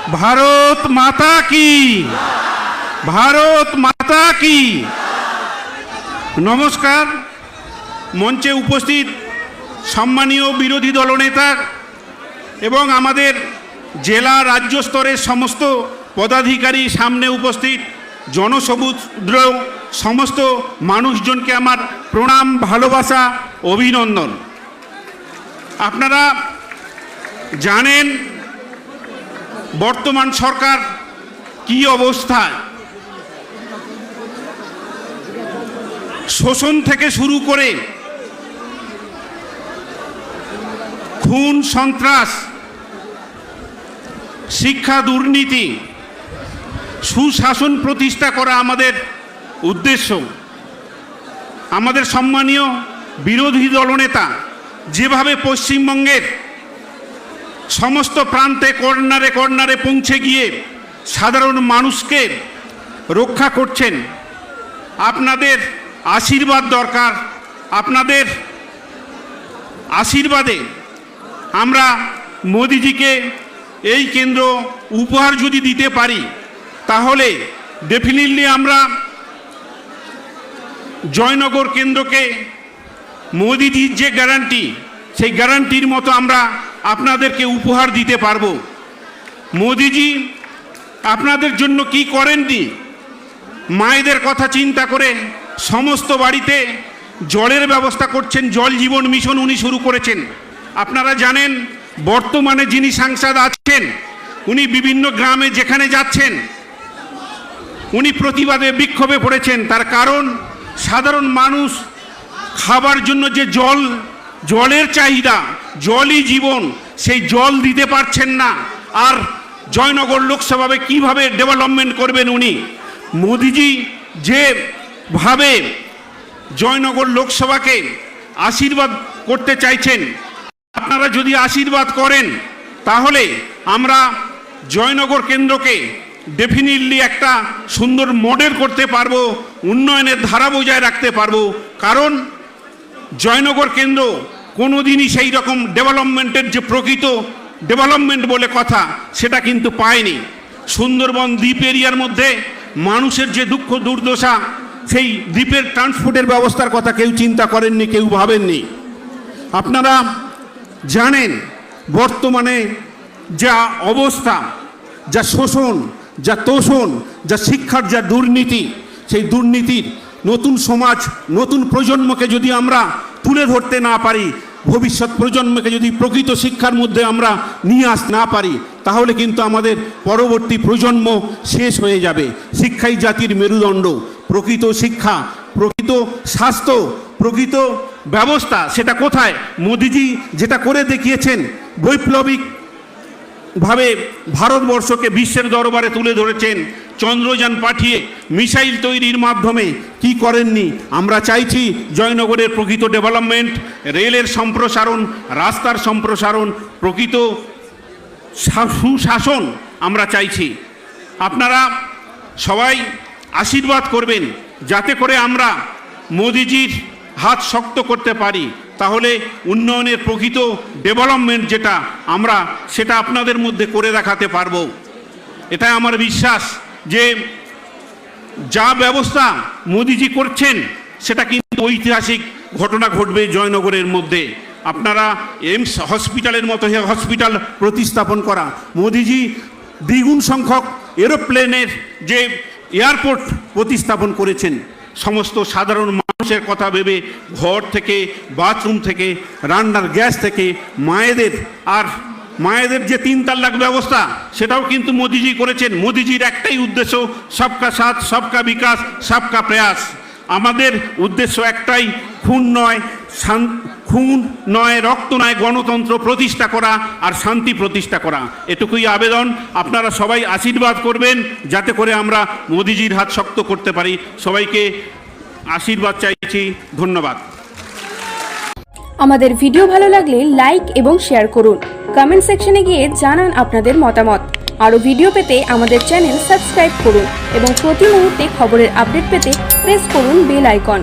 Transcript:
ভারত মাতা কি, ভারত মাতা কি। নমস্কার। মঞ্চে উপস্থিত সম্মানীয় বিরোধী দলনেতা এবং আমাদের জেলা রাজ্য স্তরের সমস্ত পদাধিকারী, সামনে উপস্থিত জনসমুদ্র সমস্ত মানুষজনকে আমার প্রণাম, ভালোবাসা, অভিনন্দন। আপনারা জানেন বর্তমান সরকার কি অবস্থায়, শোষণ থেকে শুরু করে খুন, সন্ত্রাস, শিক্ষা দুর্নীতি, সুশাসন প্রতিষ্ঠা করা আমাদের উদ্দেশ্য। আমাদের সম্মানীয় বিরোধী দলনেতা যেভাবে পশ্চিমবঙ্গের সমস্ত প্রান্তে কর্নারে কর্নারে পৌঁছে গিয়ে সাধারণ মানুষকে রক্ষা করছেন, আপনাদের আশীর্বাদ দরকার। আপনাদের আশীর্বাদে আমরা মোদিজিকে এই কেন্দ্র উপহার যদি দিতে পারি, তাহলে ডেফিনেটলি আমরা জয়নগর কেন্দ্রকে মোদিজির যে গ্যারান্টি, সেই গ্যারান্টির মতো আমরা আপনাদেরকে উপহার দিতে পারব। মোদিজি আপনাদের জন্য কি করেননি, মায়েদের কথা চিন্তা করে সমস্ত বাড়িতে জলের ব্যবস্থা করছেন। জল জীবন মিশন উনি শুরু করেছেন। আপনারা জানেন বর্তমানে যিনি সাংসদ আছেন, উনি বিভিন্ন গ্রামে যেখানে যাচ্ছেন উনি প্রতিবাদে বিক্ষোভে পড়েছেন। তার কারণ সাধারণ মানুষ খাবার জন্য যে জলের চাহিদা, জলই জীবন, সেই জল দিতে পারছেন না। আর জয়নগর লোকসভায় কিভাবে ডেভেলপমেন্ট করবেন উনি? মোদিজি যেভাবে জয়নগর লোকসভাকে আশীর্বাদ করতে চাইছেন, আপনারা যদি আশীর্বাদ করেন তাহলে আমরা জয়নগর কেন্দ্রকে ডেফিনেটলি একটা সুন্দর মডেল করতে পারবো, উন্নয়নের ধারা বজায় রাখতে পারবো। কারণ জয়নগর কেন্দ্র কোনোদিনই সেই রকম ডেভেলপমেন্টের যে প্রকৃত ডেভেলপমেন্ট বলে কথা, সেটা কিন্তু পায়নি। সুন্দরবন দ্বীপ এরিয়ার মধ্যে মানুষের যে দুঃখ দুর্দশা, সেই দ্বীপের ট্রান্সপোর্টের ব্যবস্থার কথা কেউ চিন্তা করেননি, কেউ ভাবেননি। আপনারা জানেন বর্তমানে যা অবস্থা, যা শোষণ, যা তোষণ, যা শিক্ষার যা দুর্নীতি, সেই দুর্নীতির নতুন সমাজ, নতুন প্রজন্মকে যদি আমরা তুলে ধরতে না পারি, ভবিষ্যৎ প্রজন্মকে যদি প্রকৃত শিক্ষার মধ্যে আমরা নিয়ে আসতে না পারি, তাহলে কিন্তু আমাদের পরবর্তী প্রজন্ম শেষ হয়ে যাবে। শিক্ষাই জাতির মেরুদণ্ড। প্রকৃত শিক্ষা, প্রকৃত স্বাস্থ্য, প্রকৃত ব্যবস্থা সেটা কোথায়? মোদিজি যেটা করে দেখিয়েছেন, বৈপ্লবিকভাবে ভারতবর্ষকে বিশ্বের দরবারে তুলে ধরেছেন। চন্দ্রযান পাঠিয়ে মিসাইল তৈরির মাধ্যমে কি করেননি? আমরা চাইছি জয়নগরের প্রকৃত ডেভেলপমেন্ট, রেলের সম্প্রসারণ, রাস্তার সম্প্রসারণ, প্রকৃত সুশাসন আমরা চাইছি। আপনারা সবাই আশীর্বাদ করবেন যাতে করে আমরা মোদিজির হাত শক্ত করতে পারি। তাহলে উন্নয়নের প্রকৃত ডেভেলপমেন্ট যেটা, আমরা সেটা আপনাদের মধ্যে করে দেখাতে পারবো। এটাই আমার বিশ্বাস যে যা ব্যবস্থা মোদিজি করছেন সেটা কিন্তু ঐতিহাসিক ঘটনা ঘটবে জয়নগরের মধ্যে। আপনারা এইমস হসপিটালের মতো হসপিটাল প্রতিস্থাপন করা, মোদিজি দ্বিগুণ সংখ্যক এরোপ্লেনের যে এয়ারপোর্ট প্রতিস্থাপন করেছেন, সমস্ত সাধারণ মানুষের কথা ভেবে, ঘর থেকে, বাথরুম থেকে, রান্নার গ্যাস থেকে, মায়েদের যে 3 তালাক ব্যবস্থা, সেটাও কিন্তু মোদিজি করেছেন। মোদিজির একটাই উদ্দেশ্য, সবকা সাথ, সবকা বিকাশ, সবকা প্রয়াস। আমাদের উদ্দেশ্য একটাই, খুন নয়, রক্ত নয়, গণতন্ত্র প্রতিষ্ঠা করা আর শান্তি প্রতিষ্ঠা করা। এটুকুই আবেদন। আপনারা সবাই আশীর্বাদ করবেন যাতে করে আমরা মোদিজির হাত শক্ত করতে পারি। সবাইকে আশীর্বাদ চাইছি। ধন্যবাদ। আমাদের ভিডিও ভালো লাগলে লাইক এবং শেয়ার করুন। কমেন্ট সেকশনে গিয়ে জানান আপনাদের মতামত। আরও ভিডিও পেতে আমাদের চ্যানেল সাবস্ক্রাইব করুন এবং প্রতি মুহূর্তে খবরের আপডেট পেতে প্রেস করুন বেল আইকন।